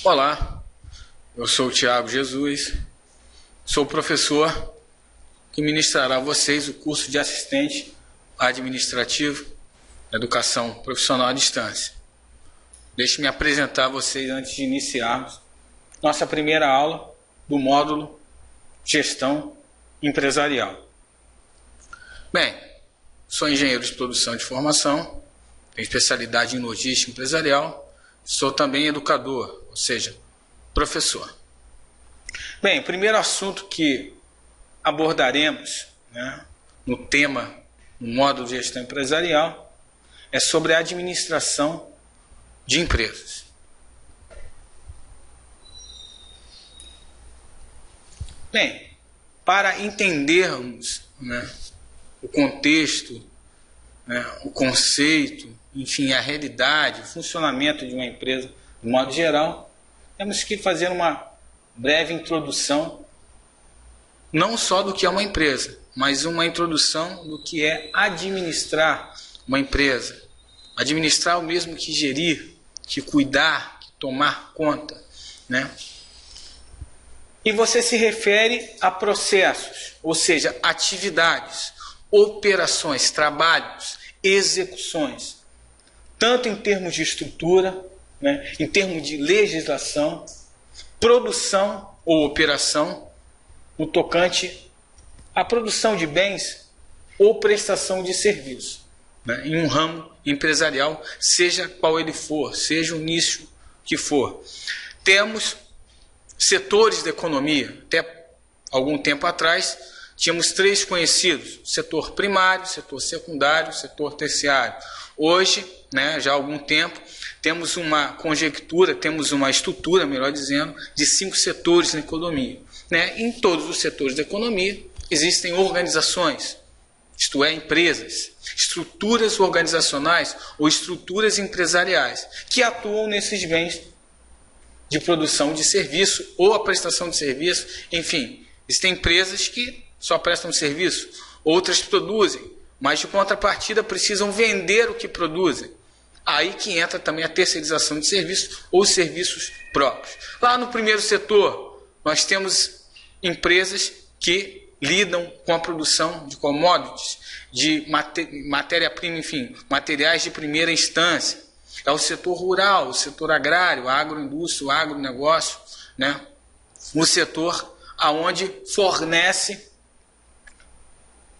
Olá, eu sou o Thiago Jesus, sou professor que ministrará a vocês o curso de assistente administrativo Educação Profissional à Distância. Deixe-me apresentar a vocês antes de iniciarmos nossa primeira aula do módulo Gestão Empresarial. Bem, sou engenheiro de produção de formação, tenho especialidade em logística empresarial, sou também educador, ou seja, professor. Bem, o primeiro assunto que abordaremos, no tema, no módulo de gestão empresarial, é sobre a administração de empresas. Bem, para entendermos o contexto, o conceito, enfim, a realidade, o funcionamento de uma empresa, de modo geral, temos que fazer uma breve introdução, não só do que é uma empresa, mas uma introdução do que é administrar uma empresa. Administrar é o mesmo que gerir, que cuidar, que tomar conta, E você se refere a processos, ou seja, atividades, operações, trabalhos, execuções, tanto em termos de estrutura, em termos de legislação, produção ou operação, no tocante à produção de bens ou prestação de serviço, em um ramo empresarial, seja qual ele for, seja o nicho que for. Temos setores da economia. Até algum tempo atrás, tínhamos três conhecidos: setor primário, setor secundário, setor terciário. Hoje, já há algum tempo, temos uma conjectura, temos uma estrutura, melhor dizendo, de 5 setores na economia. Em todos os setores da economia existem organizações, isto é, empresas, estruturas organizacionais ou estruturas empresariais que atuam nesses bens de produção de serviço ou a prestação de serviço. Enfim, existem empresas que só prestam serviço, outras produzem, mas de contrapartida precisam vender o que produzem. Aí que entra também a terceirização de serviços ou serviços próprios. Lá no primeiro setor, nós temos empresas que lidam com a produção de commodities, de matéria-prima, enfim, materiais de primeira instância. É o setor rural, o setor agrário, a agroindústria, o agronegócio, o setor aonde fornece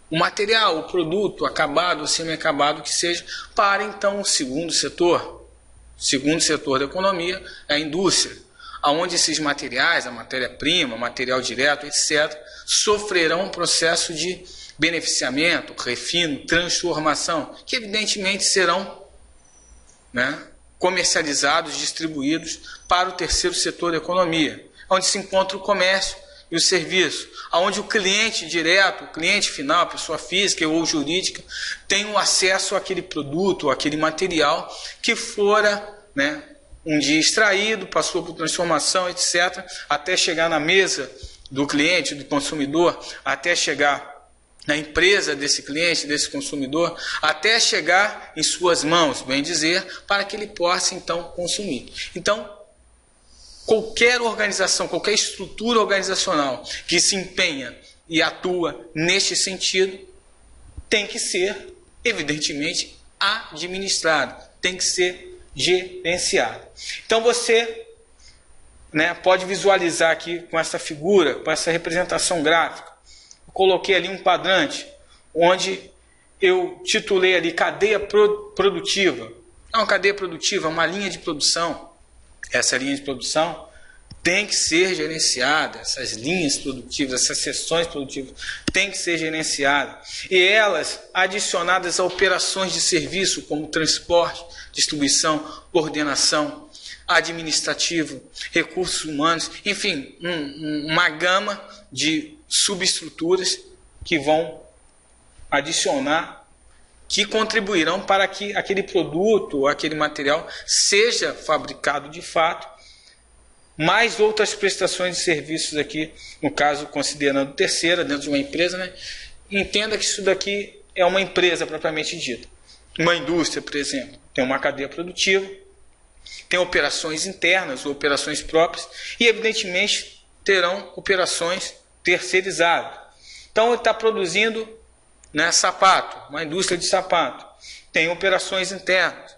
o material, o produto acabado ou semi-acabado que seja, para então o segundo setor da economia, é a indústria, onde esses materiais, a matéria-prima, material direto, etc., sofrerão um processo de beneficiamento, refino, transformação, que evidentemente serão comercializados, distribuídos para o terceiro setor da economia, onde se encontra o comércio e o serviço, onde o cliente direto, o cliente final, a pessoa física ou jurídica, tem um acesso àquele produto, àquele material que fora um dia extraído, passou por transformação, etc., até chegar na mesa do cliente, do consumidor, até chegar na empresa desse cliente, desse consumidor, até chegar em suas mãos, bem dizer, para que ele possa então consumir. Então, qualquer organização, qualquer estrutura organizacional que se empenha e atua neste sentido, tem que ser, evidentemente, administrado, tem que ser gerenciado. Então você pode visualizar aqui com essa figura, com essa representação gráfica. Eu coloquei ali um quadrante, onde eu titulei ali cadeia produtiva. É uma cadeia produtiva, uma linha de produção. Essa linha de produção tem que ser gerenciada, essas linhas produtivas, essas seções produtivas têm que ser gerenciadas. E elas adicionadas a operações de serviço, como transporte, distribuição, coordenação, administrativo, recursos humanos, enfim, uma gama de subestruturas que vão adicionar, que contribuirão para que aquele produto ou aquele material seja fabricado de fato, mais outras prestações de serviços aqui, no caso, considerando terceira, dentro de uma empresa, entenda que isso daqui é uma empresa propriamente dita. Uma indústria, por exemplo, tem uma cadeia produtiva, Tem operações internas ou operações próprias e, evidentemente, terão operações terceirizadas. Então, ele está produzindo, né, sapato, uma indústria de sapato. Tem operações internas.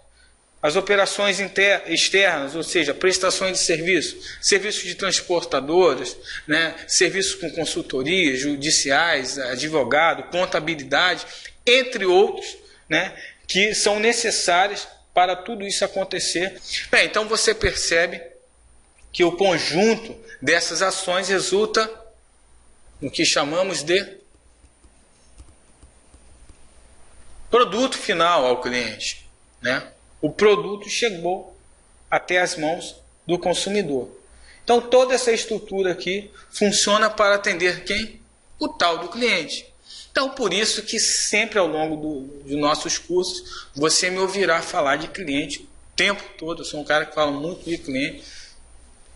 As operações externas, ou seja, prestações de serviço, serviços de transportadoras, né, serviços com consultorias, judiciais, advogado, contabilidade, entre outros, né, que são necessários para tudo isso acontecer. Bem, então você percebe que o conjunto dessas ações resulta no que chamamos de produto final ao cliente, né? O produto chegou até as mãos do consumidor. Então toda essa estrutura aqui funciona para atender quem? O tal do cliente. Então por isso que sempre ao longo dos nossos cursos você me ouvirá falar de cliente o tempo todo. Eu sou um cara que fala muito de cliente,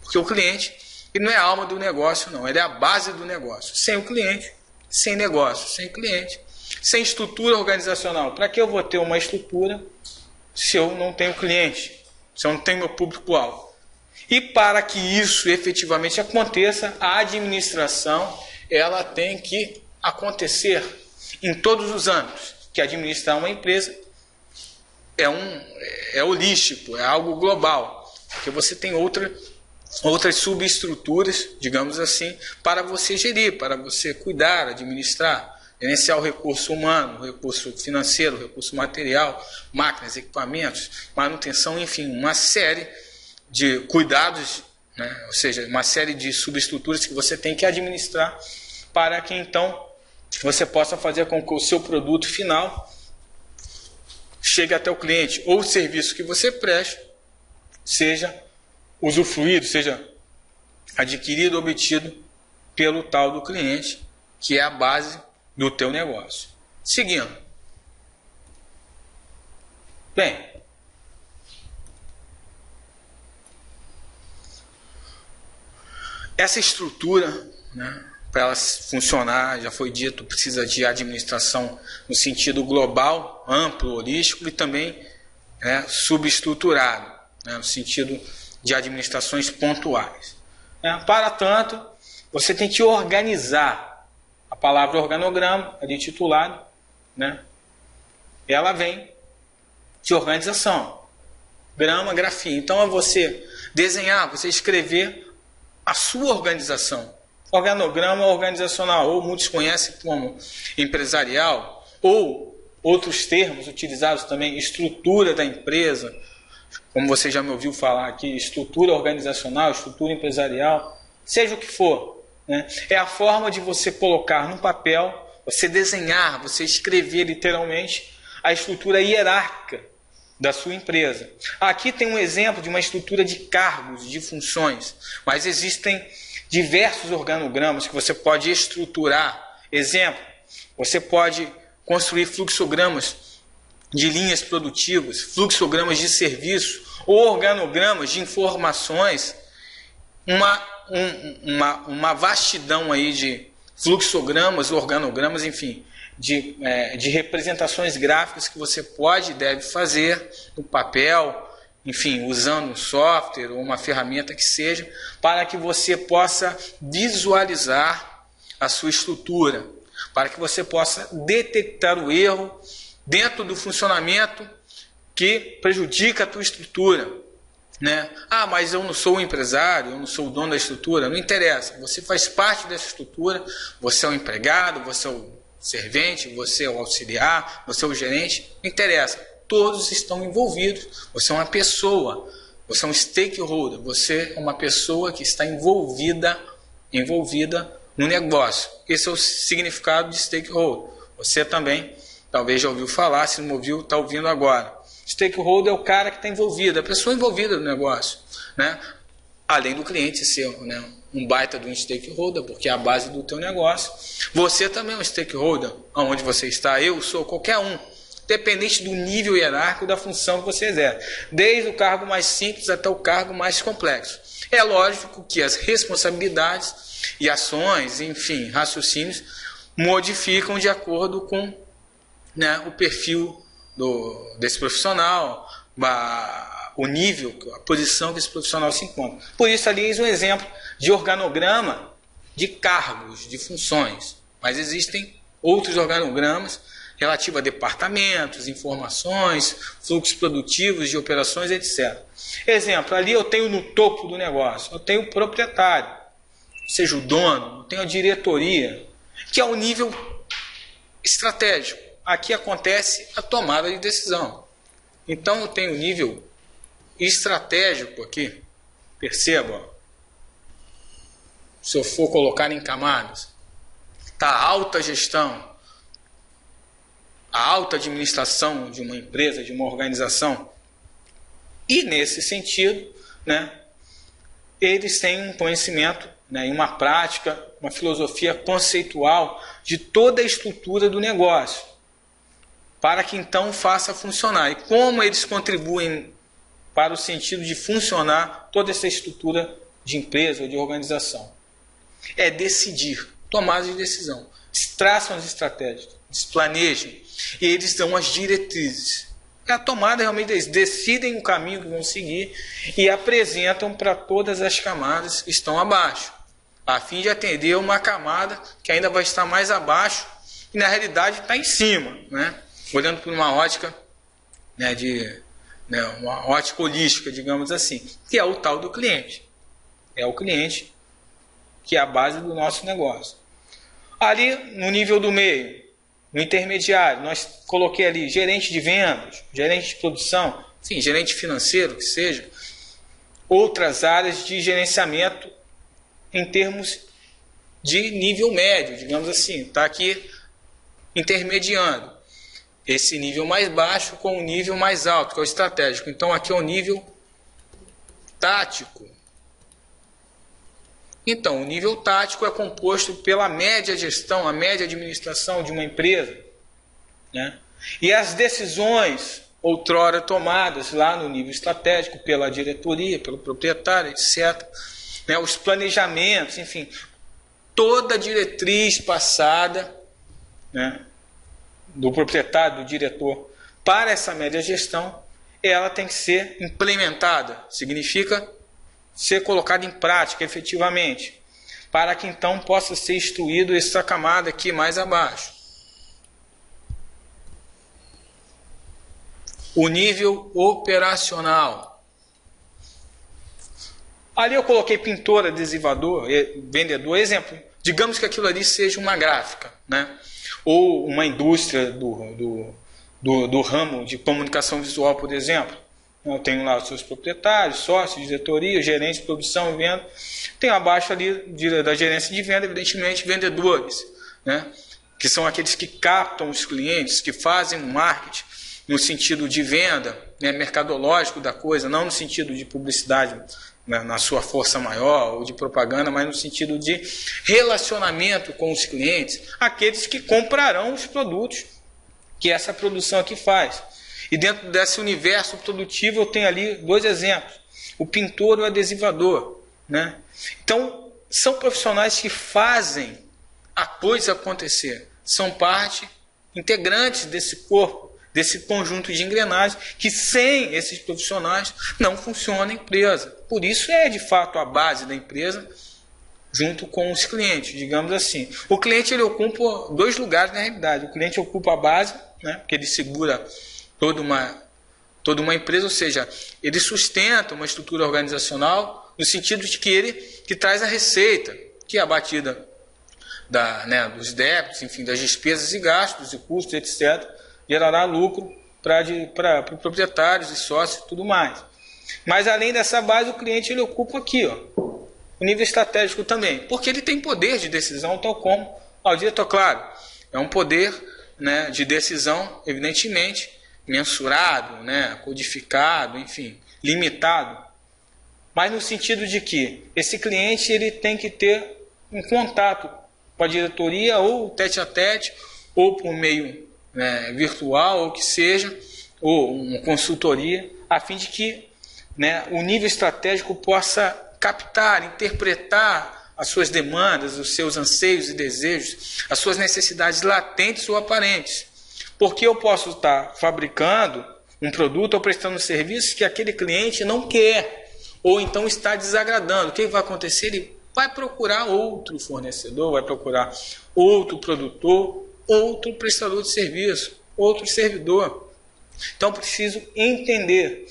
porque o cliente ele não é a alma do negócio não, ele é a base do negócio. Sem o cliente, sem negócio, sem cliente, sem estrutura organizacional. Para que eu vou ter uma estrutura se eu não tenho cliente, se eu não tenho meu público-alvo? E para que isso efetivamente aconteça, a administração ela tem que acontecer em todos os âmbitos. Que administrar uma empresa é holístico, é algo global, porque você tem outras subestruturas, digamos assim, para você gerir, para você cuidar, administrar, gerenciar o recurso humano, o recurso financeiro, o recurso material, máquinas, equipamentos, manutenção, enfim, uma série de cuidados, né? Ou seja, uma série de subestruturas que você tem que administrar para que então você possa fazer com que o seu produto final chegue até o cliente, ou o serviço que você preste seja usufruído, seja adquirido, obtido pelo tal do cliente, que é a base do teu negócio. Seguindo. Bem, essa estrutura, né, para ela funcionar, já foi dito, precisa de administração no sentido global, amplo, holístico e também subestruturado, né, no sentido de administrações pontuais. Para tanto, você tem que organizar. A palavra organograma, ali titulado, né, ela vem de organização. Grama, grafia. Então é você desenhar, você escrever a sua organização. Organograma organizacional, ou muitos conhecem como empresarial, ou outros termos utilizados também, estrutura da empresa, como você já me ouviu falar aqui, estrutura organizacional, estrutura empresarial, seja o que for. Né? É a forma de você colocar no papel, você desenhar, você escrever literalmente a estrutura hierárquica da sua empresa. Aqui tem um exemplo de uma estrutura de cargos, de funções, mas existem diversos organogramas que você pode estruturar. Exemplo, você pode construir fluxogramas de linhas produtivas, fluxogramas de serviço ou organogramas de informações, uma vastidão aí de fluxogramas, organogramas, enfim, de representações gráficas que você pode e deve fazer no papel, enfim, usando um software ou uma ferramenta que seja, para que você possa visualizar a sua estrutura, para que você possa detectar o erro dentro do funcionamento que prejudica a tua estrutura. Né? Ah, mas eu não sou o empresário, eu não sou o dono da estrutura. Não interessa, você faz parte dessa estrutura, você é o empregado, você é o servente, você é o auxiliar, você é o gerente, não interessa, todos estão envolvidos. Você é uma pessoa, você é um stakeholder, você é uma pessoa que está envolvida no negócio. Esse é o significado de stakeholder. Você também talvez já ouviu falar, se não ouviu, está ouvindo agora. Stakeholder é o cara que está envolvido, a pessoa envolvida no negócio. Né? Além do cliente ser, né, um baita de um stakeholder, porque é a base do teu negócio. Você também é um stakeholder, onde você está, eu sou, qualquer um, dependente do nível hierárquico da função que você exerce, desde o cargo mais simples até o cargo mais complexo. É lógico que as responsabilidades e ações, enfim, raciocínios, modificam de acordo com, né, o perfil desse profissional, o nível, a posição que esse profissional se encontra. Por isso, ali é um exemplo de organograma de cargos, de funções. Mas existem outros organogramas relativos a departamentos, informações, fluxos produtivos de operações, etc. Exemplo, ali eu tenho no topo do negócio, eu tenho o proprietário, ou seja, o dono, eu tenho a diretoria, que é o nível estratégico. Aqui acontece a tomada de decisão. Então eu tenho o nível estratégico aqui, perceba, ó. Se eu for colocar em camadas, está a alta gestão, a alta administração de uma empresa, de uma organização. E nesse sentido, né, eles têm um conhecimento, né, e uma prática, uma filosofia conceitual de toda a estrutura do negócio, para que então faça funcionar. E como eles contribuem para o sentido de funcionar toda essa estrutura de empresa ou de organização? É decidir, tomada de decisão. Eles traçam as estratégias, eles planejam e eles dão as diretrizes. É a tomada, realmente, eles decidem o caminho que vão seguir e apresentam para todas as camadas que estão abaixo, a fim de atender uma camada que ainda vai estar mais abaixo e na realidade está em cima, né? Olhando por uma ótica, né, uma ótica holística, digamos assim, que é o tal do cliente. É o cliente que é a base do nosso negócio. Ali no nível do meio, no intermediário, nós coloquei ali gerente de vendas, gerente de produção, sim, gerente financeiro, que seja, outras áreas de gerenciamento em termos de nível médio, digamos assim, está aqui intermediando esse nível mais baixo com o nível mais alto, que é o estratégico. Então aqui é o nível tático. Então, o nível tático é composto pela média gestão, a média administração de uma empresa, né? E as decisões outrora tomadas lá no nível estratégico pela diretoria, pelo proprietário, etc., né? Os planejamentos, enfim, toda a diretriz passada, né, do proprietário, do diretor, para essa média gestão, ela tem que ser implementada, significa ser colocado em prática efetivamente, para que então possa ser instruído essa camada aqui mais abaixo. O nível operacional. Ali eu coloquei pintor, adesivador, vendedor, exemplo. Digamos que aquilo ali seja uma gráfica, né? Ou uma indústria do ramo de comunicação visual, por exemplo. Eu tenho lá os seus proprietários, sócios, diretoria, gerente de produção e venda. Tenho abaixo ali da gerência de venda, evidentemente, vendedores, né? Que são aqueles que captam os clientes, que fazem o marketing no sentido de venda, né, mercadológico da coisa, não no sentido de publicidade, né, na sua força maior, ou de propaganda, mas no sentido de relacionamento com os clientes, aqueles que comprarão os produtos que essa produção aqui faz. E dentro desse universo produtivo eu tenho ali dois exemplos, o pintor e o adesivador, né? Então, são profissionais que fazem a coisa acontecer, são parte integrantes desse corpo, desse conjunto de engrenagens, que sem esses profissionais não funciona a empresa. Por isso é de fato a base da empresa, junto com os clientes, digamos assim. O cliente ele ocupa dois lugares na realidade. O cliente ocupa a base, né, porque ele segura toda uma empresa, ou seja, ele sustenta uma estrutura organizacional no sentido de que ele que traz a receita, que é a batida dos débitos, enfim, das despesas e gastos e custos, etc., gerará lucro para proprietários e sócios e tudo mais. Mas além dessa base, o cliente ele ocupa aqui, ó, o nível estratégico também, porque ele tem poder de decisão, tal como o diretor, claro, é um poder, né, de decisão, evidentemente, mensurado, né, codificado, enfim, limitado, mas no sentido de que esse cliente ele tem que ter um contato com a diretoria, ou tete a tete, ou por meio, né, virtual, ou que seja, ou uma consultoria, a fim de que, né, o nível estratégico possa captar, interpretar as suas demandas, os seus anseios e desejos, as suas necessidades latentes ou aparentes. Porque eu posso estar fabricando um produto ou prestando um serviço que aquele cliente não quer, ou então está desagradando. O que vai acontecer? Ele vai procurar outro fornecedor, vai procurar outro produtor, outro prestador de serviço, outro servidor. Então, preciso entender.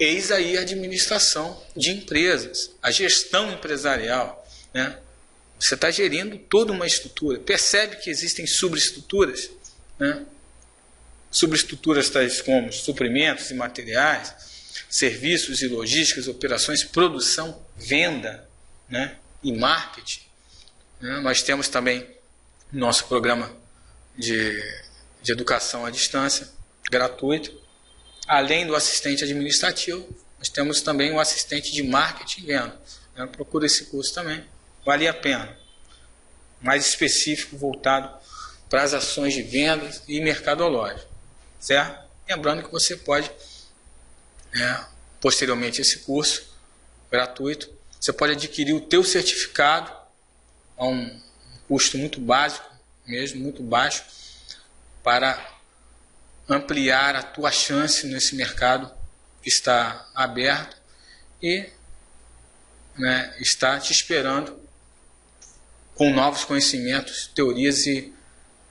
Eis aí a administração de empresas, a gestão empresarial, né? Você está gerindo toda uma estrutura. Percebe que existem subestruturas, né? Subestruturas tais como suprimentos e materiais, serviços e logísticas, operações, produção, venda, né? E marketing. Né? Nós temos também nosso programa de educação à distância, gratuito. Além do assistente administrativo, nós temos também o assistente de marketing e venda. Né? Procura esse curso também, vale a pena. Mais específico, voltado para as ações de vendas e mercadológico. Certo? Lembrando que você pode, posteriormente a esse curso gratuito, você pode adquirir o teu certificado a um custo muito básico, mesmo muito baixo, para ampliar a tua chance nesse mercado que está aberto e, né, está te esperando com novos conhecimentos, teorias, e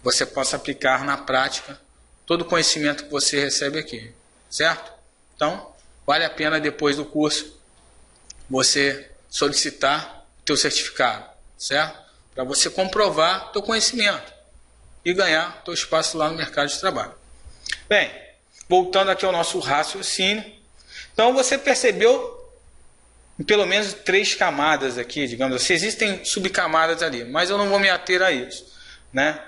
você possa aplicar na prática todo o conhecimento que você recebe aqui, certo? Então, vale a pena depois do curso você solicitar o teu certificado, certo? Para você comprovar o teu conhecimento e ganhar o teu espaço lá no mercado de trabalho. Bem, voltando aqui ao nosso raciocínio, então você percebeu pelo menos 3 camadas aqui, digamos assim. Existem subcamadas ali, mas eu não vou me ater a isso, né?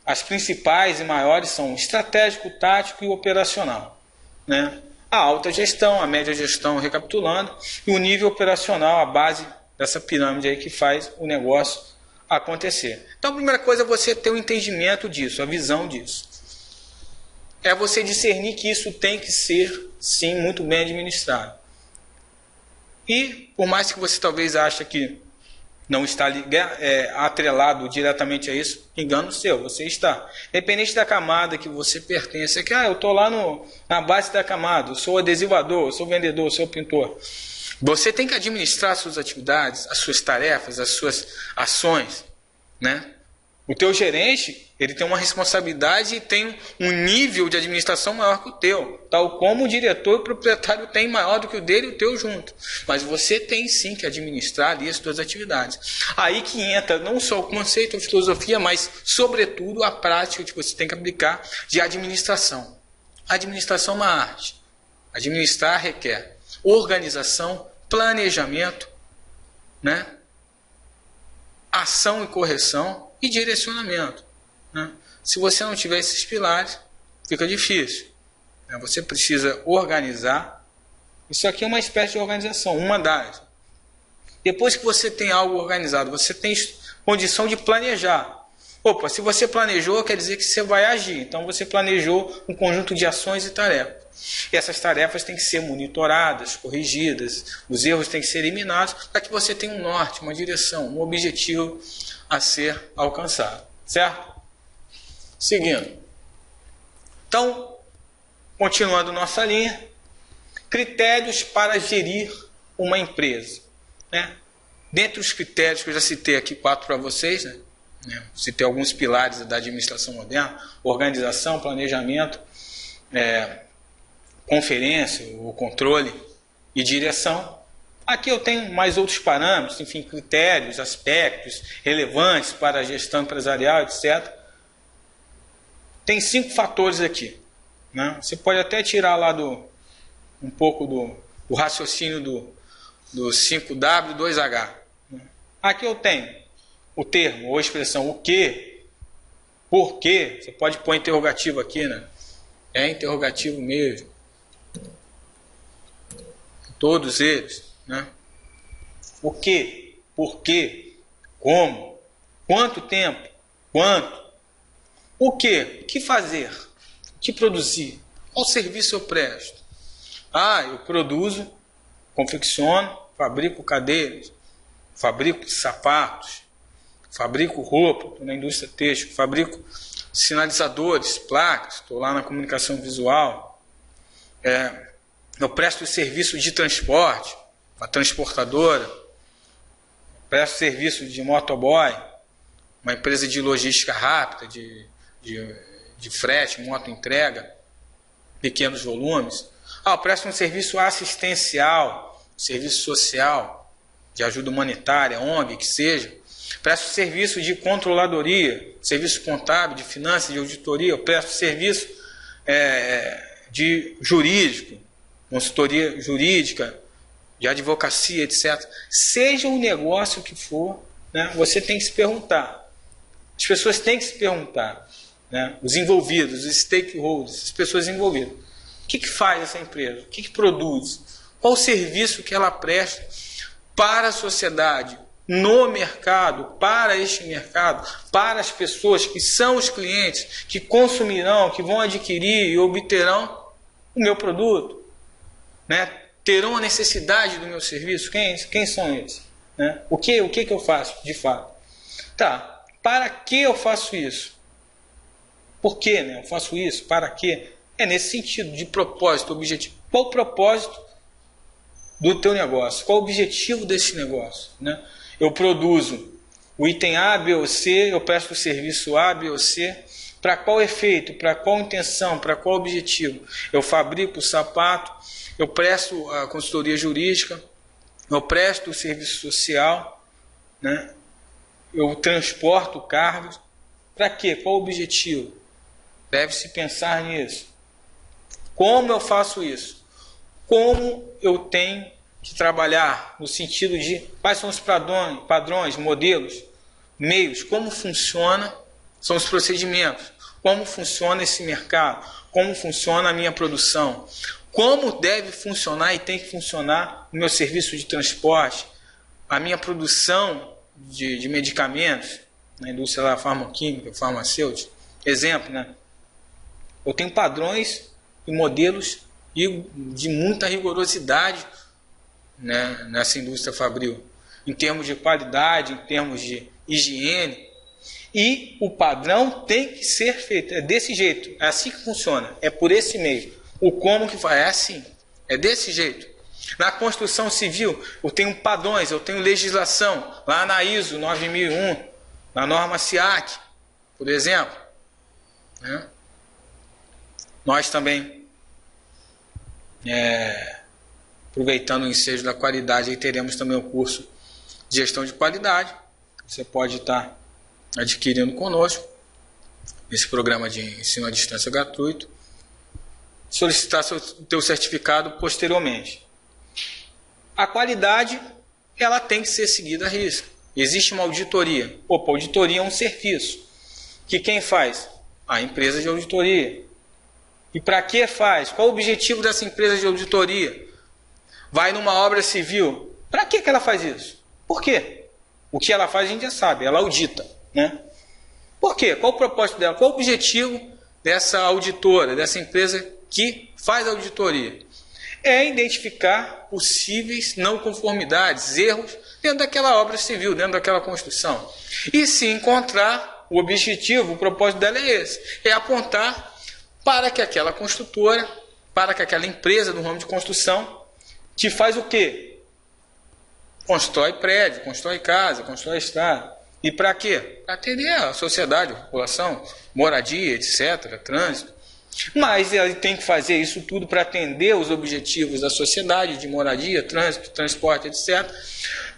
As principais e maiores são estratégico, tático e operacional, né? A alta gestão, a média gestão, recapitulando, e o nível operacional, a base dessa pirâmide aí que faz o negócio acontecer. Então, a primeira coisa é você ter o entendimento disso, a visão disso. É você discernir que isso tem que ser, sim, muito bem administrado. E, por mais que você talvez ache que não está atrelado diretamente a isso, engano seu, você está. Independente da camada que você pertence, é que eu estou lá na base da camada, eu sou adesivador, eu sou vendedor, eu sou pintor. Você tem que administrar as suas atividades, as suas tarefas, as suas ações, né? O teu gerente, ele tem uma responsabilidade e tem um nível de administração maior que o teu, tal como o diretor e o proprietário tem maior do que o dele e o teu junto. Mas você tem sim que administrar ali as suas atividades. Aí que entra não só o conceito, a filosofia, mas sobretudo a prática que você tem que aplicar de administração. A administração é uma arte. Administrar requer organização, planejamento, né? Ação e correção e direcionamento, né? Se você não tiver esses pilares, fica difícil, né? Você precisa organizar. Isso aqui é uma espécie de organização, uma das. Depois que você tem algo organizado, você tem condição de planejar. Opa, se você planejou, quer dizer que você vai agir. Então você planejou um conjunto de ações e tarefas. E essas tarefas têm que ser monitoradas, corrigidas, os erros têm que ser eliminados, para que você tenha um norte, uma direção, um objetivo a ser alcançado. Certo? Seguindo. Então, continuando nossa linha, critérios para gerir uma empresa, né? Dentre os critérios que eu já citei aqui 4 para vocês, né? Citei alguns pilares da administração moderna: organização, planejamento, conferência, o controle e direção. Aqui eu tenho mais outros parâmetros, enfim, critérios, aspectos relevantes para a gestão empresarial, etc. Tem 5 fatores aqui, né? Você pode até tirar lá um pouco do raciocínio do 5W, 2H. Aqui eu tenho o termo ou expressão o que, por quê. Você pode pôr interrogativo aqui, né? É interrogativo mesmo. Todos eles, né? O que, por quê, como, quanto tempo, quanto, o que fazer, o que produzir, qual serviço eu presto. Eu produzo, confecciono, fabrico cadeiras, fabrico sapatos, fabrico roupa, estou na indústria têxtil, fabrico sinalizadores, placas, estou lá na comunicação visual. Eu presto serviço de transporte, uma transportadora, presto serviço de motoboy, uma empresa de logística rápida, de frete, moto entrega, pequenos volumes. Eu presto um serviço assistencial, serviço social, de ajuda humanitária, ONG, que seja. Presto serviço de controladoria, serviço contábil, de finanças, de auditoria. Eu presto serviço de jurídico, consultoria jurídica, de advocacia, etc. Seja o negócio que for, né, você tem que se perguntar. As pessoas têm que se perguntar, né, os envolvidos, os stakeholders, as pessoas envolvidas. O que faz essa empresa? O que produz? Qual o serviço que ela presta para a sociedade, no mercado, para este mercado, para as pessoas que são os clientes, que consumirão, que vão adquirir e obterão o meu produto, né? Terão a necessidade do meu serviço. Quem são eles? Né? O que eu faço de fato? Tá, para que eu faço isso? Por que, né, eu faço isso? Para quê? É nesse sentido de propósito, objetivo. Qual o propósito do teu negócio? Qual o objetivo desse negócio? Né? Eu produzo o item A, B ou C, eu presto o serviço A, B ou C. Para qual efeito? Para qual intenção? Para qual objetivo? Eu fabrico o sapato, eu presto a consultoria jurídica, eu presto o serviço social, né? Eu transporto cargos. Para quê? Qual o objetivo? Deve-se pensar nisso. Como eu faço isso? Como eu tenho que trabalhar no sentido de quais são os padrões, modelos, meios, como funciona, são os procedimentos, como funciona esse mercado, como funciona a minha produção, como deve funcionar e tem que funcionar o meu serviço de transporte, a minha produção de medicamentos, na indústria farmacoquímica, farmacêutica. Exemplo, né? Eu tenho padrões e modelos de muita rigorosidade, né, nessa indústria fabril, em termos de qualidade, em termos de higiene, e o padrão tem que ser feito, é desse jeito, é assim que funciona, é por esse meio. O como que vai, é assim, é desse jeito. Na construção civil, eu tenho padrões, eu tenho legislação, lá na ISO 9001, na norma SIAC, por exemplo, né? Nós também, aproveitando o ensejo da qualidade, aí teremos também o curso de gestão de qualidade. Você pode estar adquirindo conosco esse programa de ensino à distância gratuito. Solicitar o teu certificado posteriormente. A qualidade, ela tem que ser seguida à risca. Existe uma auditoria. Opa, auditoria é um serviço. Que quem faz? A empresa de auditoria. E para que faz? Qual o objetivo dessa empresa de auditoria? Vai numa obra civil. Para que ela faz isso? Por quê? O que ela faz a gente já sabe, ela audita, né? Por quê? Qual o propósito dela? Qual o objetivo dessa auditora, dessa empresa que faz a auditoria? É identificar possíveis não conformidades, erros dentro daquela obra civil, dentro daquela construção. E se encontrar o objetivo, o propósito dela é esse, é apontar para que aquela construtora, para que aquela empresa do ramo de construção, que faz o quê? Constrói prédio, constrói casa, constrói estrada. E para quê? Para atender a sociedade, a população, moradia, etc., trânsito. Mas ele tem que fazer isso tudo para atender os objetivos da sociedade, de moradia, trânsito, transporte, etc.,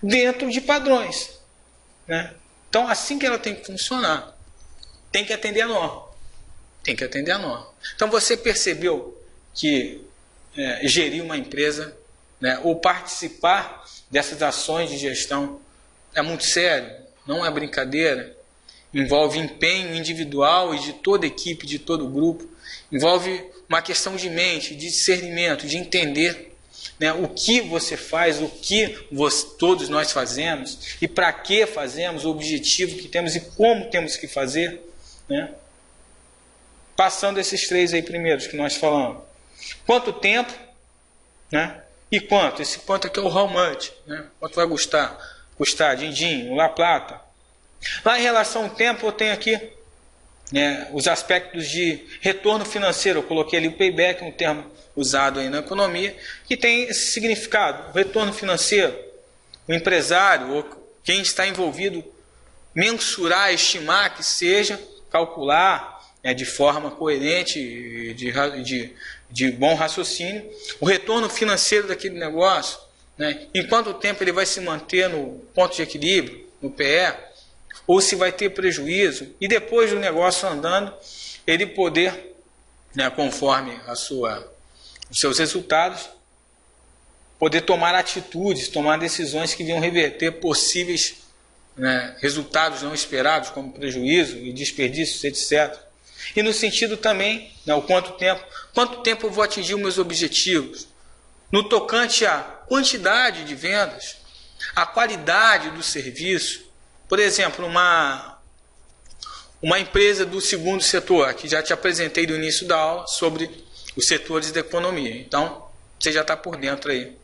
dentro de padrões, né? Então, assim que ela tem que funcionar, tem que atender a norma. Tem que atender a norma. Então, você percebeu que gerir uma empresa, né, ou participar dessas ações de gestão é muito sério, não é brincadeira, envolve empenho individual e de toda a equipe, de todo o grupo, envolve uma questão de mente, de discernimento, de entender, né, o que você faz, o que todos nós fazemos e para que fazemos, o objetivo que temos e como temos que fazer, né? Passando esses três aí primeiros que nós falamos. Quanto tempo, né? E quanto? Esse quanto aqui é o how much, né? Quanto vai custar din-din, La Plata. Lá em relação ao tempo, eu tenho aqui né, os aspectos de retorno financeiro. Eu coloquei ali o payback, um termo usado aí na economia, que tem esse significado. O retorno financeiro, o empresário ou quem está envolvido mensurar, estimar que seja, calcular, né, de forma coerente, de bom raciocínio, o retorno financeiro daquele negócio, né, em quanto tempo ele vai se manter no ponto de equilíbrio, no PE, ou se vai ter prejuízo, e depois do negócio andando, ele poder, né, conforme os seus resultados, poder tomar atitudes, tomar decisões que venham reverter possíveis, né, resultados não esperados, como prejuízo e desperdícios, etc. E no sentido também, né, o quanto tempo eu vou atingir os meus objetivos, no tocante à quantidade de vendas, a qualidade do serviço. Por exemplo, uma empresa do segundo setor, que já te apresentei no início da aula sobre os setores da economia. Então, você já está por dentro aí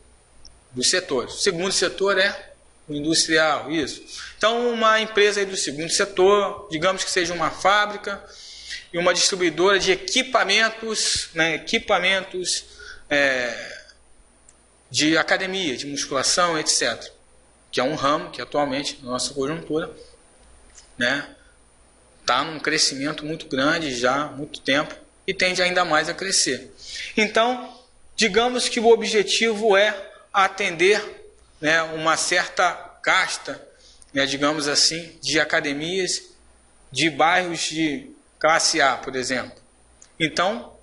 dos setores. O segundo setor é o industrial, isso. Então, uma empresa aí do segundo setor, digamos que seja uma fábrica e uma distribuidora de equipamentos, né, de academia, de musculação, etc., que é um ramo que atualmente, na nossa conjuntura, né, está num crescimento muito grande já há muito tempo e tende ainda mais a crescer. Então, digamos que o objetivo é atender, né, uma certa casta, né, digamos assim, de academias de bairros de classe A, por exemplo. Então,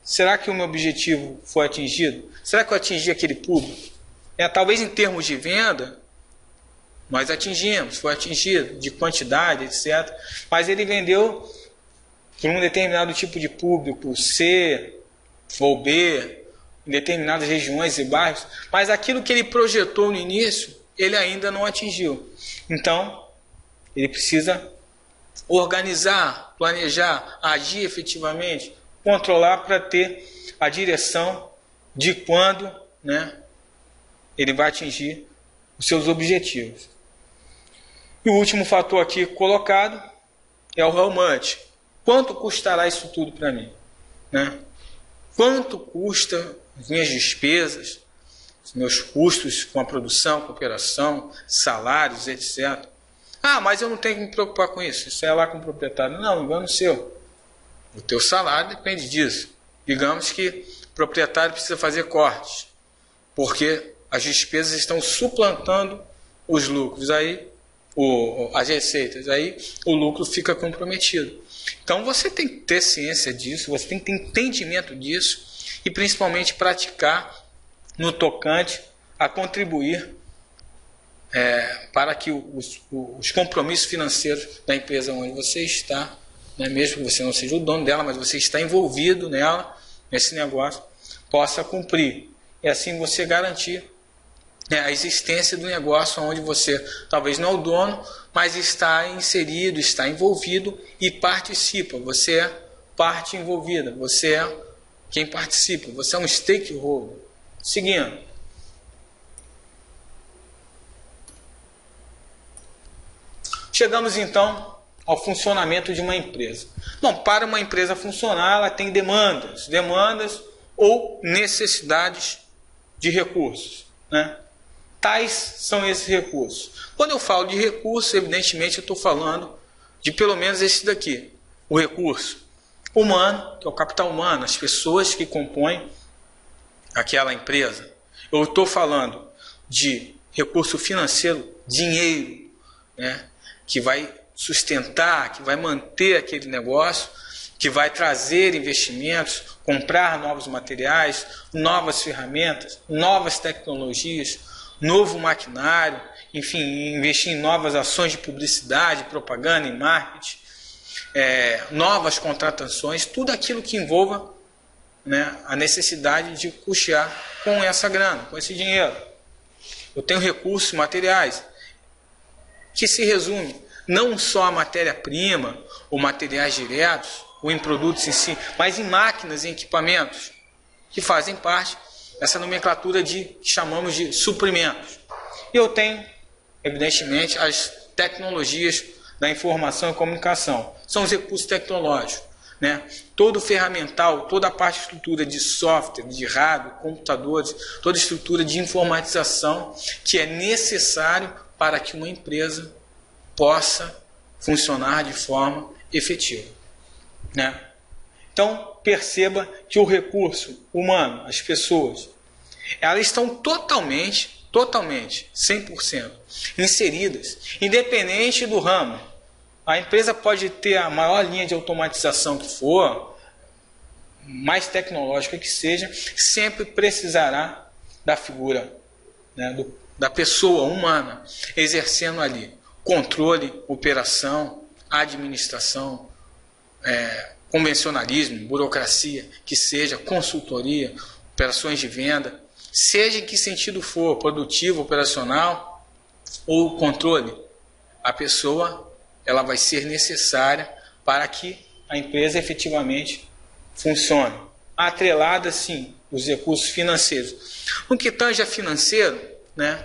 será que o meu objetivo foi atingido? Será que eu atingi aquele público? Talvez em termos de venda, nós atingimos, foi atingido, de quantidade, etc. Mas ele vendeu para um determinado tipo de público, C ou B, em determinadas regiões e bairros, mas aquilo que ele projetou no início, ele ainda não atingiu. Então, ele precisa organizar, planejar, agir efetivamente, controlar para ter a direção de quando, né, ele vai atingir os seus objetivos. E o último fator aqui colocado é o how much. Quanto custará isso tudo para mim? Né? Quanto custa as minhas despesas, os meus custos com a produção, com a operação, salários, etc. Ah, mas eu não tenho que me preocupar com isso. Isso é lá com o proprietário. Não, engano seu. O teu salário depende disso. Digamos que o proprietário precisa fazer cortes, porque as despesas estão suplantando os lucros. Aí as receitas, aí o lucro fica comprometido. Então você tem que ter ciência disso, você tem que ter entendimento disso e principalmente praticar no tocante a contribuir para que os compromissos financeiros da empresa onde você está, né, mesmo que você não seja o dono dela, mas você está envolvido nela, nesse negócio, possa cumprir. E assim você garantir a existência do negócio onde você talvez não é o dono, mas está inserido, está envolvido e participa. Você é parte envolvida, você é quem participa, você é um stakeholder. Seguindo. Chegamos então ao funcionamento de uma empresa. Bom, para uma empresa funcionar, ela tem demandas ou necessidades de recursos, né? Tais são esses recursos. Quando eu falo de recursos, evidentemente eu estou falando de pelo menos esse daqui. O recurso humano, que é o capital humano, as pessoas que compõem aquela empresa. Eu estou falando de recurso financeiro, dinheiro, né, que vai sustentar, que vai manter aquele negócio, que vai trazer investimentos, comprar novos materiais, novas ferramentas, novas tecnologias, novo maquinário, enfim, investir em novas ações de publicidade, propaganda e marketing, novas contratações, tudo aquilo que envolva, né, a necessidade de custear com essa grana, com esse dinheiro. Eu tenho recursos materiais, que se resume não só a matéria-prima ou materiais diretos, ou em produtos em si, mas em máquinas e equipamentos, que fazem parte dessa nomenclatura que chamamos de suprimentos. E eu tenho, evidentemente, as tecnologias da informação e comunicação. São os recursos tecnológicos, né? Todo o ferramental, toda a parte de estrutura de software, de hardware, computadores, toda a estrutura de informatização que é necessário para que uma empresa possa funcionar de forma efetiva, né? Então, perceba que o recurso humano, as pessoas, elas estão totalmente, 100% inseridas, independente do ramo. A empresa pode ter a maior linha de automatização que for, mais tecnológica que seja, sempre precisará da figura, né, da pessoa humana, exercendo ali controle, operação, administração, convencionalismo, burocracia, que seja, consultoria, operações de venda, seja em que sentido for, produtivo, operacional ou controle, a pessoa ela vai ser necessária para que a empresa efetivamente funcione. Atrelada, sim, os recursos financeiros. No que tange a financeiro, né,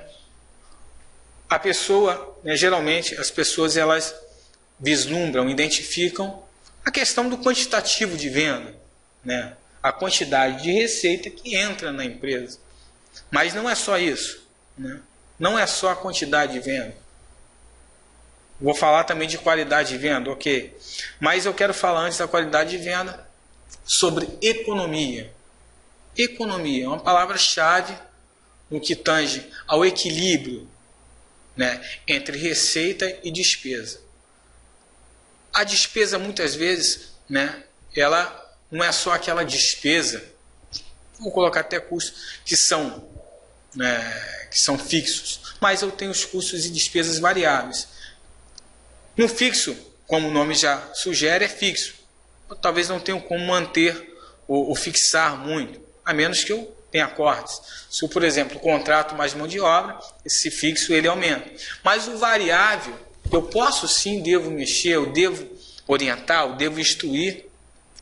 a pessoa, né, geralmente as pessoas elas vislumbram, identificam a questão do quantitativo de venda, né, a quantidade de receita que entra na empresa. Mas não é só isso, né? Não é só a quantidade de venda. Vou falar também de qualidade de venda, ok. Mas eu quero falar antes da qualidade de venda sobre economia. Economia é uma palavra-chave no que tange ao equilíbrio, né, entre receita e despesa. A despesa muitas vezes, né, ela não é só aquela despesa, vou colocar até custos que são fixos, mas eu tenho os custos e despesas variáveis. No fixo, como o nome já sugere, é fixo. Eu talvez não tenha como manter ou fixar muito, a menos que eu tenha cortes. Se eu, por exemplo, contrato mais mão de obra, esse fixo ele aumenta. Mas o variável, eu posso sim, devo mexer, eu devo orientar, eu devo instruir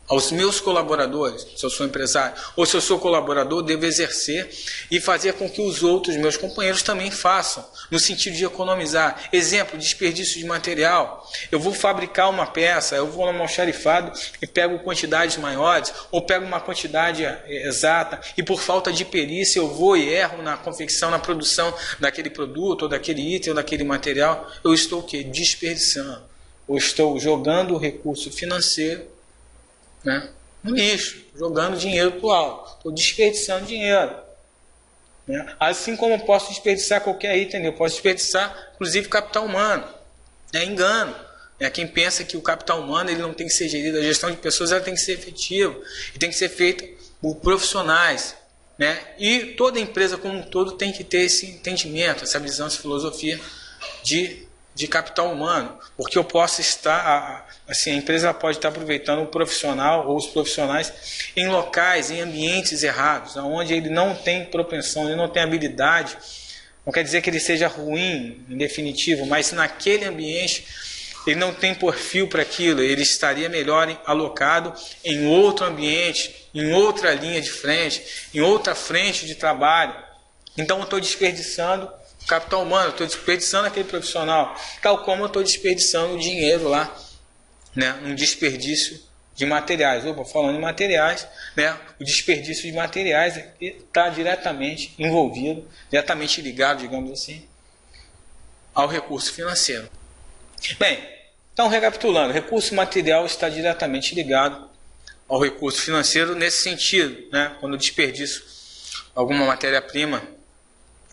aos meus colaboradores, se eu sou empresário, ou se eu sou colaborador, devo exercer e fazer com que os outros meus companheiros também façam, no sentido de economizar. Exemplo, desperdício de material. Eu vou fabricar uma peça, eu vou no almoxarifado e pego quantidades maiores, ou pego uma quantidade exata, e por falta de perícia eu vou e erro na confecção, na produção daquele produto, ou daquele item, ou daquele material. Eu estou o quê? Desperdiçando. Ou estou jogando o recurso financeiro, né, no lixo, jogando dinheiro para o alto, estou desperdiçando dinheiro, né? Assim como eu posso desperdiçar qualquer item, eu posso desperdiçar inclusive capital humano, é engano, né? Quem pensa que o capital humano ele não tem que ser gerido, a gestão de pessoas ela tem que ser efetiva e tem que ser feita por profissionais, né? E toda empresa como um todo tem que ter esse entendimento, essa visão, essa filosofia de capital humano, porque eu posso estar, assim, a empresa pode estar aproveitando o profissional ou os profissionais em locais, em ambientes errados, onde ele não tem propensão, ele não tem habilidade. Não quer dizer que ele seja ruim, em definitivo, mas naquele ambiente ele não tem perfil para aquilo, ele estaria melhor alocado em outro ambiente, em outra linha de frente, em outra frente de trabalho. Então eu estou desperdiçando capital humano, eu estou desperdiçando aquele profissional, tal como eu estou desperdiçando o dinheiro lá, né, um desperdício de materiais. Opa, falando em materiais, né, o desperdício de materiais está diretamente envolvido, diretamente ligado, digamos assim, ao recurso financeiro. Bem, então recapitulando, o recurso material está diretamente ligado ao recurso financeiro nesse sentido, né, quando eu desperdiço alguma matéria-prima,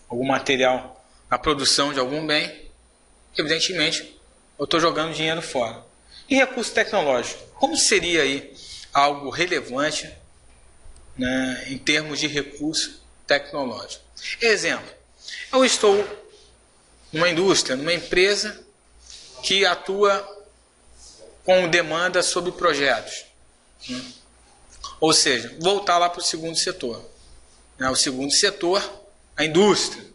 algum material, a produção de algum bem, evidentemente, eu estou jogando dinheiro fora. E recurso tecnológico? Como seria aí algo relevante, né, em termos de recurso tecnológico? Exemplo, eu estou numa indústria, numa empresa que atua com demanda sobre projetos, né? Ou seja, voltar lá para o segundo setor. Né? O segundo setor, a indústria.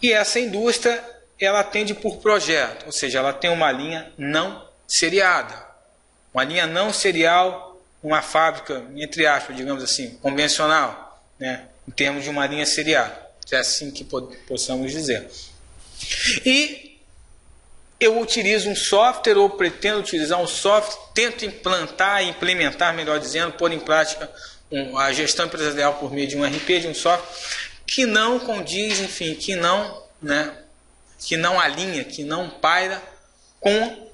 E essa indústria, ela atende por projeto, ou seja, ela tem uma linha não seriada. Uma linha não serial, uma fábrica, entre aspas, digamos assim, convencional, né, em termos de uma linha seriada. É assim que possamos dizer. E eu utilizo um software ou pretendo utilizar um software, tento implementar, melhor dizendo, pôr em prática a gestão empresarial por meio de um RP, de um software, que não condiz, enfim, que não alinha, que não paira com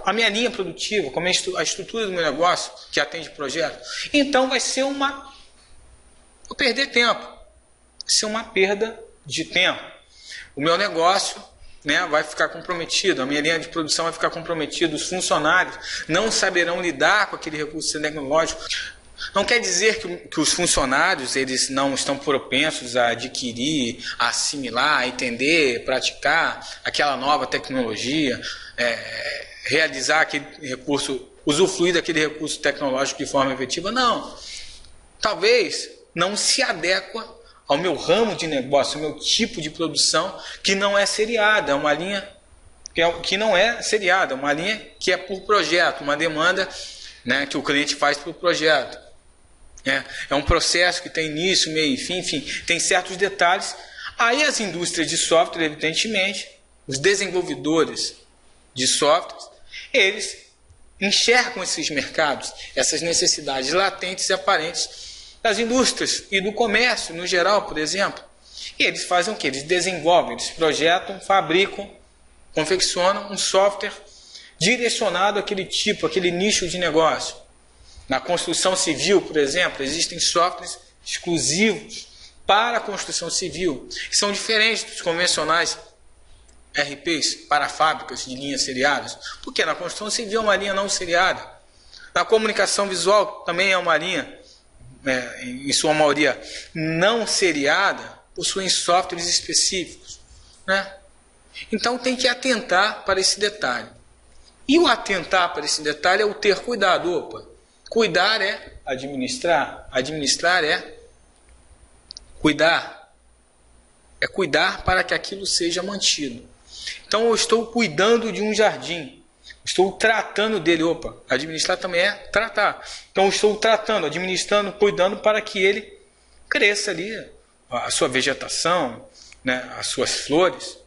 a minha linha produtiva, com a estrutura do meu negócio, que atende projeto. Então vai ser vou perder tempo, vai ser uma perda de tempo. O meu negócio, né, vai ficar comprometido, a minha linha de produção vai ficar comprometida, os funcionários não saberão lidar com aquele recurso tecnológico. Não quer dizer que os funcionários eles não estão propensos a adquirir, a assimilar, a entender, praticar aquela nova tecnologia, realizar aquele recurso, usufruir daquele recurso tecnológico de forma efetiva. Não. Talvez não se adequa ao meu ramo de negócio, ao meu tipo de produção, que não é seriada, é uma linha que não é seriada, uma linha que é por projeto, uma demanda, né, que o cliente faz por projeto. É um processo que tem início, meio e fim, enfim, tem certos detalhes. Aí as indústrias de software, evidentemente, os desenvolvedores de softwares, eles enxergam esses mercados, essas necessidades latentes e aparentes das indústrias e do comércio no geral, por exemplo. E eles fazem o quê? Eles desenvolvem, eles projetam, fabricam, confeccionam um software direcionado àquele tipo, àquele nicho de negócio. Na construção civil, por exemplo, existem softwares exclusivos para a construção civil, que são diferentes dos convencionais RPs para fábricas de linhas seriadas, porque na construção civil é uma linha não seriada. Na comunicação visual também é uma linha, em sua maioria, não seriada, possuem softwares específicos, né? Então tem que atentar para esse detalhe. E o atentar para esse detalhe é o ter cuidado. Cuidar é administrar, administrar é cuidar. É cuidar para que aquilo seja mantido. Então eu estou cuidando de um jardim, estou tratando dele. Administrar também é tratar. Então eu estou tratando, administrando, cuidando para que ele cresça ali, a sua vegetação, né, as suas flores.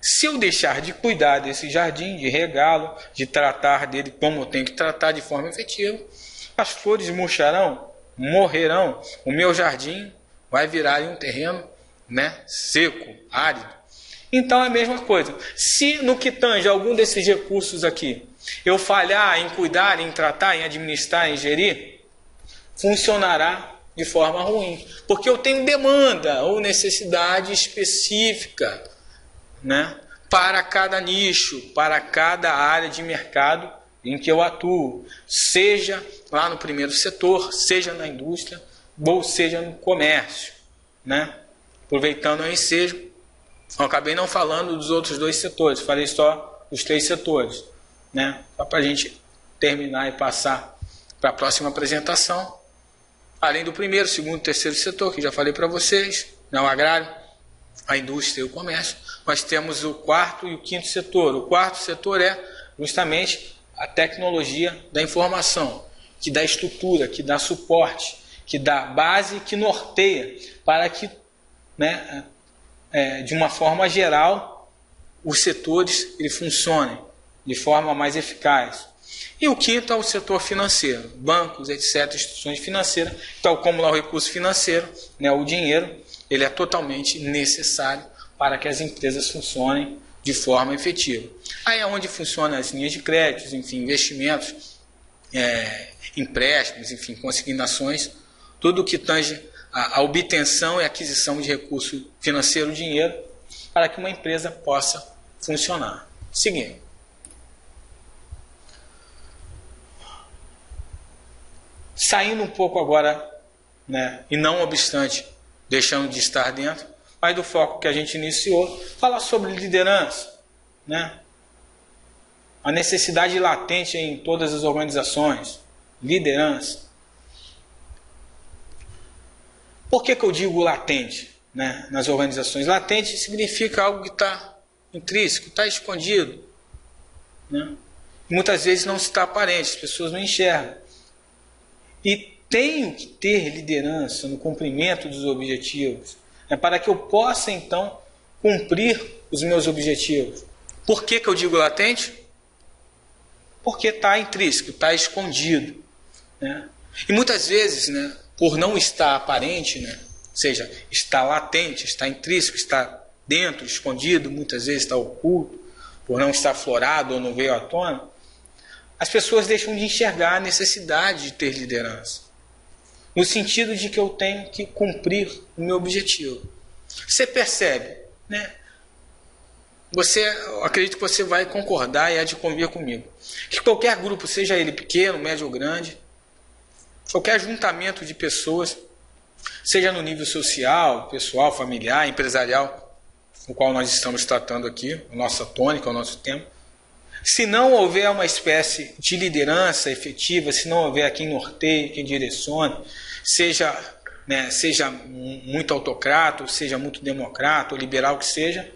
Se eu deixar de cuidar desse jardim, de regá-lo, de tratar dele como eu tenho que tratar de forma efetiva, as flores murcharão, morrerão, o meu jardim vai virar um terreno, né, seco, árido. Então é a mesma coisa. Se no que tange algum desses recursos aqui, eu falhar em cuidar, em tratar, em administrar, em gerir, funcionará de forma ruim. Porque eu tenho demanda ou necessidade específica, né, para cada nicho, para cada área de mercado em que eu atuo, seja lá no primeiro setor, seja na indústria, ou seja no comércio, né? Aproveitando o ensejo, eu acabei não falando dos outros dois setores, falei só os 3 setores, né? Só para a gente terminar e passar para a próxima apresentação. Além do primeiro, segundo e terceiro setor, que já falei para vocês, né? O agrário, a indústria e o comércio, nós temos o quarto e o quinto setor. O quarto setor é justamente a tecnologia da informação, que dá estrutura, que dá suporte, que dá base, que norteia para que, né, de uma forma geral, os setores eles funcionem de forma mais eficaz. E o quinto é o setor financeiro, bancos, etc., instituições financeiras, tal como lá o recurso financeiro, né, o dinheiro, ele é totalmente necessário para que as empresas funcionem de forma efetiva. Aí é onde funcionam as linhas de créditos, enfim, investimentos, empréstimos, enfim, consignações, tudo que tange a obtenção e aquisição de recurso financeiro, dinheiro, para que uma empresa possa funcionar. Seguindo. Saindo um pouco agora, né, e não obstante, deixando de estar dentro, mas do foco que a gente iniciou, falar sobre liderança, né? A necessidade latente em todas as organizações, liderança. Por que eu digo latente, né, nas organizações? Latente significa algo que está intrínseco, está escondido, né? Muitas vezes não está aparente, as pessoas não enxergam. E tenho que ter liderança no cumprimento dos objetivos, para que eu possa, então, cumprir os meus objetivos. Por que eu digo latente? Porque está intrínseco, está escondido, né? E muitas vezes, né, por não estar aparente, né, ou seja, está latente, está intrínseco, está dentro, escondido, muitas vezes está oculto, por não estar aflorado ou não veio à tona, as pessoas deixam de enxergar a necessidade de ter liderança, no sentido de que eu tenho que cumprir o meu objetivo. Você percebe, né? Eu acredito que você vai concordar e há de convir comigo, que qualquer grupo, seja ele pequeno, médio ou grande, qualquer ajuntamento de pessoas, seja no nível social, pessoal, familiar, empresarial, o qual nós estamos tratando aqui, a nossa tônica, o nosso tema, se não houver uma espécie de liderança efetiva, se não houver quem norteie, quem direcione, seja muito autocrata, ou seja muito democrata, ou liberal que seja,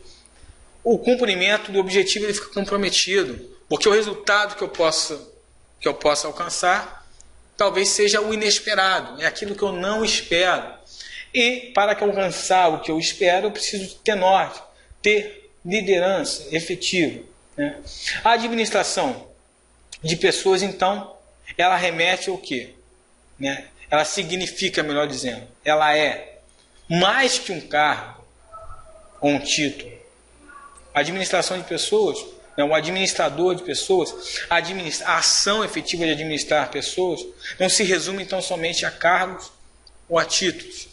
o cumprimento do objetivo ele fica comprometido, porque o resultado que eu possa alcançar talvez seja o inesperado, é aquilo que eu não espero. E para que alcançar o que eu espero, eu preciso ter norte, ter liderança efetiva, né? A administração de pessoas, então, ela remete ao quê? Né? Ela significa, melhor dizendo, ela é mais que um cargo ou um título. A administração de pessoas, o administrador de pessoas, a ação efetiva de administrar pessoas, não se resume então somente a cargos ou a títulos.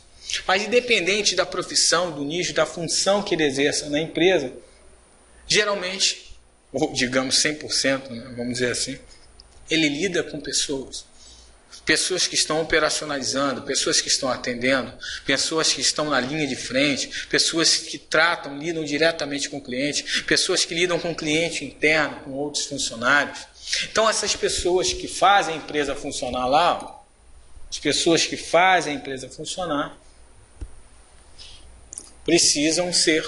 Mas independente da profissão, do nicho, da função que ele exerça na empresa, geralmente, ou digamos 100%, né, vamos dizer assim, ele lida com pessoas. Pessoas que estão operacionalizando, pessoas que estão atendendo, pessoas que estão na linha de frente, pessoas que lidam diretamente com o cliente, pessoas que lidam com o cliente interno, com outros funcionários. Então essas pessoas que fazem a empresa funcionar lá, as pessoas que fazem a empresa funcionar, precisam ser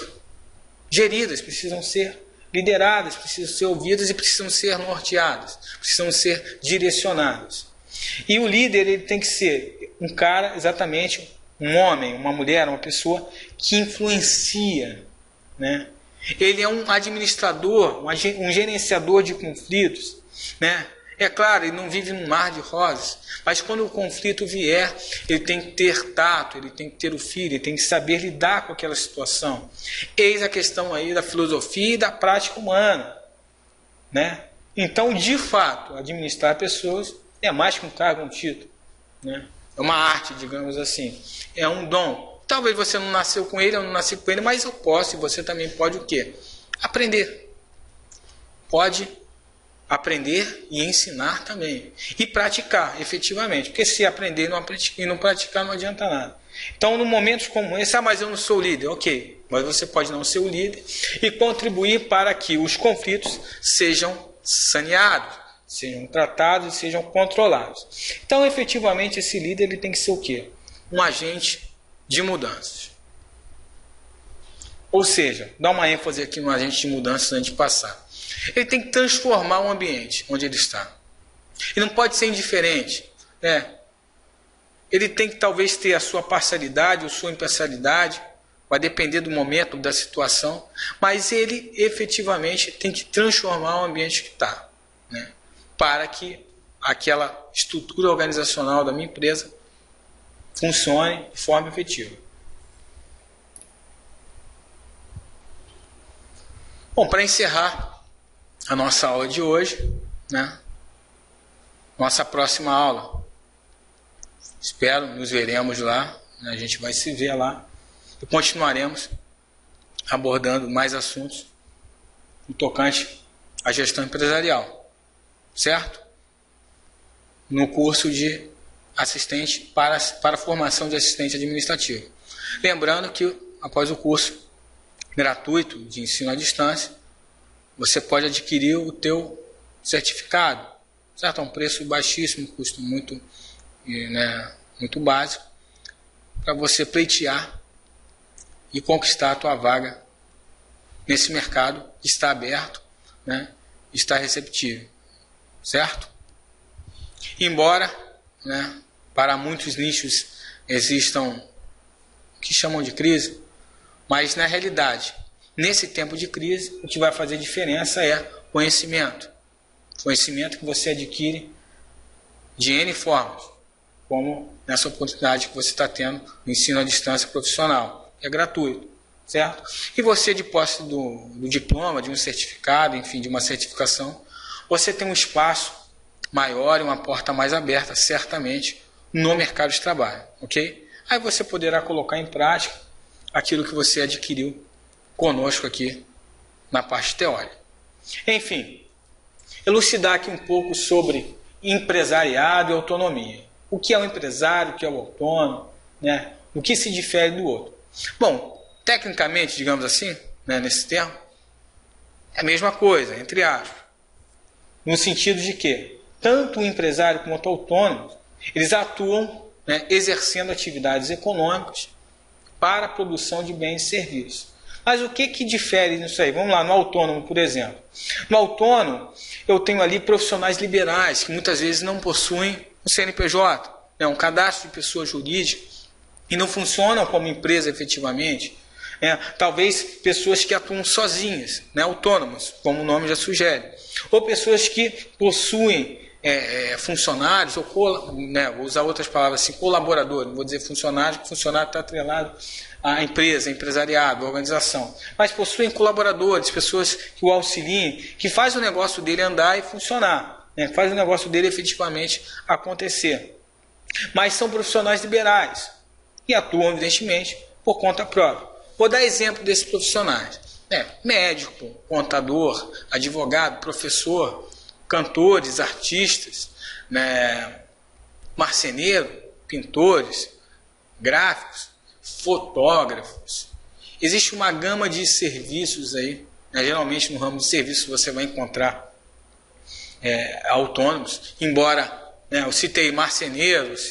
geridas, precisam ser lideradas, precisam ser ouvidas e precisam ser norteadas, precisam ser direcionadas. E o líder ele tem que ser um cara, exatamente, um homem, uma mulher, uma pessoa que influencia, né? Ele é um administrador, um gerenciador de conflitos, né? É claro, ele não vive num mar de rosas, mas quando o conflito vier, ele tem que ter tato, ele tem que ter o feeling, ele tem que saber lidar com aquela situação. Eis a questão aí da filosofia e da prática humana, né? Então, de fato, administrar pessoas é mais que um cargo, um título, né? É uma arte, digamos assim. É um dom. Talvez você não nasceu com ele, eu não nasci com ele, mas eu posso e você também pode o quê? Aprender. Pode aprender e ensinar também. E praticar, efetivamente. Porque se aprender e não praticar, não adianta nada. Então, em momentos como esse, mas eu não sou líder. Ok, mas você pode não ser o líder e contribuir para que os conflitos sejam saneados, sejam tratados e sejam controlados. Então, efetivamente, esse líder ele tem que ser o quê? Um agente de mudanças. Ou seja, dá uma ênfase aqui no agente de mudanças antes de passar. Ele tem que transformar o ambiente onde ele está. Ele não pode ser indiferente, né? Ele tem que talvez ter a sua parcialidade ou sua imparcialidade, vai depender do momento, da situação, mas ele efetivamente tem que transformar o ambiente que está, né? Para que aquela estrutura organizacional da minha empresa funcione de forma efetiva. Bom, para encerrar a nossa aula de hoje, né? Nossa próxima aula, espero, nos veremos lá, né? A gente vai se ver lá e continuaremos abordando mais assuntos no tocante à gestão empresarial. Certo? No curso de assistente para a formação de assistente administrativo. Lembrando que após o curso gratuito de ensino à distância, você pode adquirir o teu certificado, certo? A um preço baixíssimo, custo muito básico, para você pleitear e conquistar a tua vaga nesse mercado que está aberto, né? Está receptivo. Certo? Embora, né, para muitos nichos existam o que chamam de crise, mas na realidade, nesse tempo de crise, o que vai fazer diferença é conhecimento. Conhecimento que você adquire de N formas, como nessa oportunidade que você está tendo no ensino à distância profissional. É gratuito, certo? E você, de posse do diploma, de um certificado, enfim, de uma certificação, você tem um espaço maior e uma porta mais aberta, certamente, no mercado de trabalho, ok? Aí você poderá colocar em prática aquilo que você adquiriu conosco aqui na parte teórica. Enfim, elucidar aqui um pouco sobre empresariado e autonomia. O que é o empresário, o que é o autônomo, né? O que se difere do outro. Bom, tecnicamente, digamos assim, né, nesse termo, é a mesma coisa, entre aspas. No sentido de que tanto o empresário quanto o autônomo, eles atuam, né, exercendo atividades econômicas para a produção de bens e serviços. Mas o que difere nisso aí? Vamos lá, no autônomo, por exemplo. No autônomo, eu tenho ali profissionais liberais que muitas vezes não possuem um CNPJ, né, um cadastro de pessoa jurídica, e não funcionam como empresa efetivamente. Talvez pessoas que atuam sozinhas, né, autônomas, como o nome já sugere. Ou pessoas que possuem funcionários, ou né, vou usar outras palavras assim, colaboradores, não vou dizer funcionário, porque funcionário está atrelado à empresa, empresariado, à organização. Mas possuem colaboradores, pessoas que o auxiliem, que fazem o negócio dele andar e funcionar, né, faz o negócio dele efetivamente acontecer. Mas são profissionais liberais e atuam, evidentemente, por conta própria. Vou dar exemplo desses profissionais. Médico, contador, advogado, professor, cantores, artistas, né, marceneiro, pintores, gráficos, fotógrafos. Existe uma gama de serviços aí, né, geralmente no ramo de serviços você vai encontrar autônomos, embora, né, eu citei marceneiros,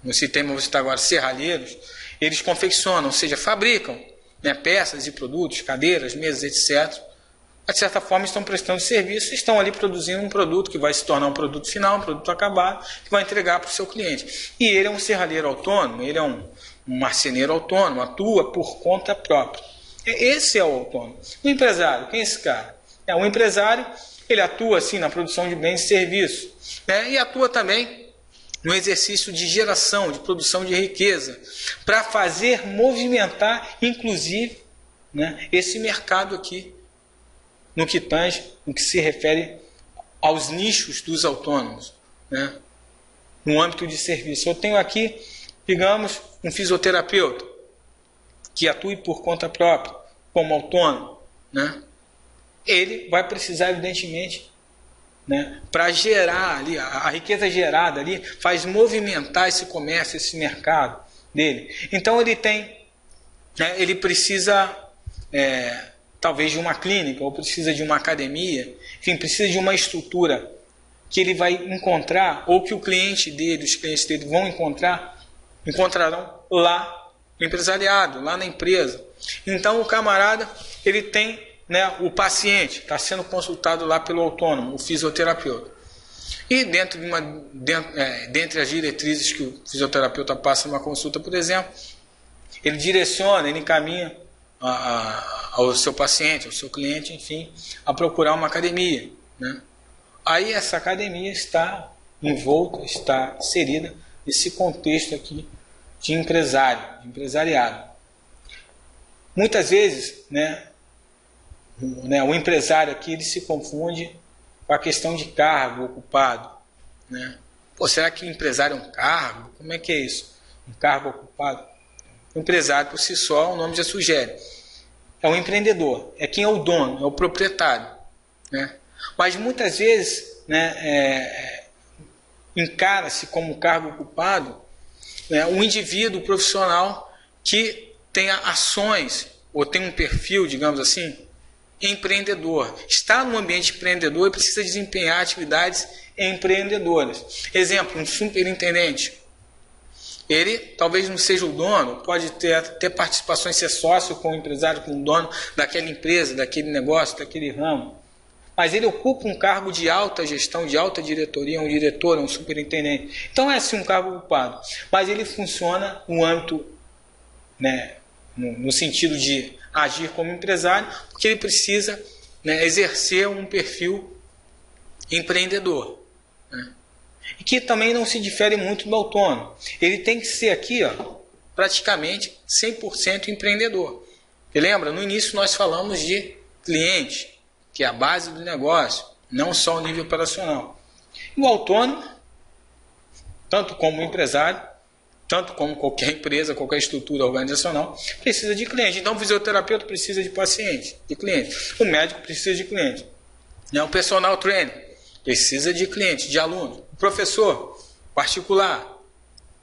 não citei, mas vou citar agora serralheiros, eles confeccionam, ou seja, fabricam, né, peças e produtos, cadeiras, mesas, etc. De certa forma estão prestando serviço, estão ali produzindo um produto que vai se tornar um produto final, um produto acabado, que vai entregar para o seu cliente. E ele é um serralheiro autônomo, ele é um marceneiro autônomo, atua por conta própria. Esse é o autônomo. O empresário, quem é esse cara? O empresário, ele atua assim na produção de bens e serviços, né, e atua também no exercício de geração, de produção de riqueza, para fazer movimentar, inclusive, né, esse mercado aqui, no que tange, no que se refere aos nichos dos autônomos, né, no âmbito de serviço. Eu tenho aqui, digamos, um fisioterapeuta que atue por conta própria, como autônomo, né, ele vai precisar, evidentemente, né, para gerar ali, a riqueza gerada ali, faz movimentar esse comércio, esse mercado dele. Então ele tem, né, ele precisa talvez de uma clínica, ou precisa de uma academia, enfim, precisa de uma estrutura que ele vai encontrar, ou que o cliente dele, os clientes dele vão encontrarão lá no empresariado, lá na empresa. Então o camarada, ele tem, né, o paciente está sendo consultado lá pelo autônomo, o fisioterapeuta. E dentre as diretrizes que o fisioterapeuta passa numa consulta, por exemplo, ele direciona, ele encaminha ao seu paciente, ao seu cliente, enfim, a procurar uma academia, né? Aí essa academia está envolta, está inserida nesse contexto aqui de empresariado. Muitas vezes, né, o empresário aqui ele se confunde com a questão de cargo ocupado, né? Será que o empresário é um cargo? Como é que é isso? Um cargo ocupado? O empresário por si só, o nome já sugere, é um empreendedor, é quem é o dono, é o proprietário, né? Mas muitas vezes, né, encara-se como cargo ocupado, né, um indivíduo profissional que tenha ações ou tem um perfil, digamos assim, empreendedor. Está no ambiente empreendedor e precisa desempenhar atividades empreendedoras. Exemplo, um superintendente. Ele talvez não seja o dono, pode ter participações, ser sócio com o empresário, com o dono daquela empresa, daquele negócio, daquele ramo. Mas ele ocupa um cargo de alta gestão, de alta diretoria, um diretor, um superintendente. Então é assim um cargo ocupado. Mas ele funciona no âmbito, né, no sentido de agir como empresário, porque ele precisa, né, exercer um perfil empreendedor, né? E que também não se difere muito do autônomo. Ele tem que ser aqui, ó, praticamente 100% empreendedor. E lembra, no início nós falamos de cliente, que é a base do negócio, não só o nível operacional. E o autônomo, tanto como empresário, tanto como qualquer empresa, qualquer estrutura organizacional, precisa de cliente. Então o fisioterapeuta precisa de paciente, de cliente. O médico precisa de cliente. O personal trainer precisa de cliente, de aluno. O professor particular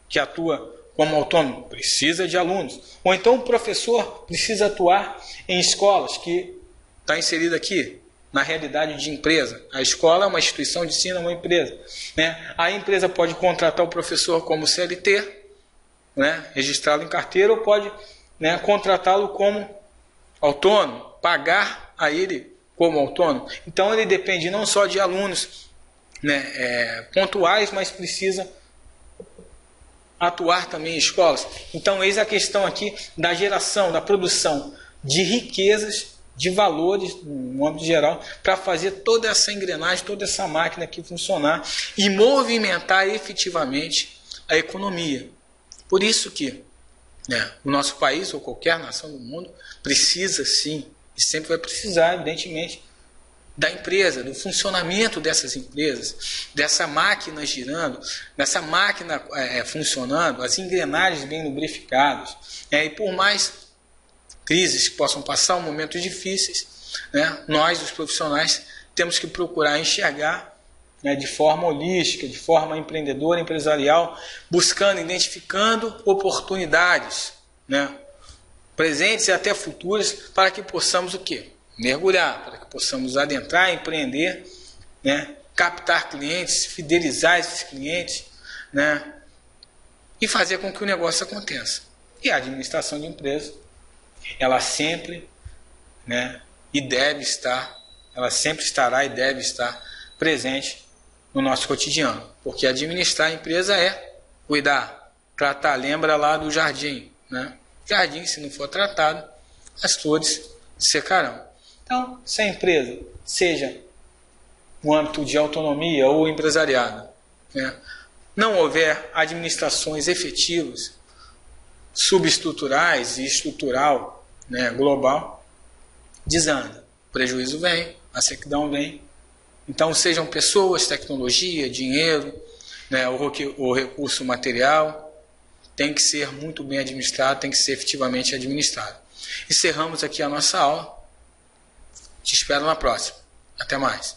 que atua como autônomo precisa de alunos. Ou então o professor precisa atuar em escolas, que está inserido aqui na realidade de empresa. A escola é uma instituição de ensino, é uma empresa, né? A empresa pode contratar o professor como CLT, né, registrá-lo em carteira, ou pode, né, contratá-lo como autônomo, pagar a ele como autônomo. Então ele depende não só de alunos, né, pontuais, mas precisa atuar também em escolas. Então eis a questão aqui da geração, da produção de riquezas, de valores, no âmbito geral, para fazer toda essa engrenagem, toda essa máquina aqui funcionar e movimentar efetivamente a economia. Por isso que, né, o nosso país, ou qualquer nação do mundo, precisa sim, e sempre vai precisar, evidentemente, da empresa, do funcionamento dessas empresas, dessa máquina girando, dessa máquina funcionando, as engrenagens bem lubrificadas. E por mais crises que possam passar, momentos difíceis, né, nós, os profissionais, temos que procurar enxergar, né, de forma holística, de forma empreendedora, empresarial, buscando, identificando oportunidades, né, presentes e até futuras, para que possamos o quê? Mergulhar, para que possamos adentrar, empreender, né, captar clientes, fidelizar esses clientes, né, e fazer com que o negócio aconteça. E a administração de empresa, ela sempre, né, e deve estar, ela sempre estará e deve estar presente no nosso cotidiano, porque administrar a empresa é cuidar, tratar. Lembra lá do jardim, né? Jardim, se não for tratado, as flores secarão. Então, se a empresa, seja no âmbito de autonomia ou empresariado, né, não houver administrações efetivas, subestruturais e estrutural, né, global, desanda. O prejuízo vem, a sequidão vem. Então, sejam pessoas, tecnologia, dinheiro, né, o recurso material, tem que ser muito bem administrado, tem que ser efetivamente administrado. Encerramos aqui a nossa aula. Te espero na próxima. Até mais.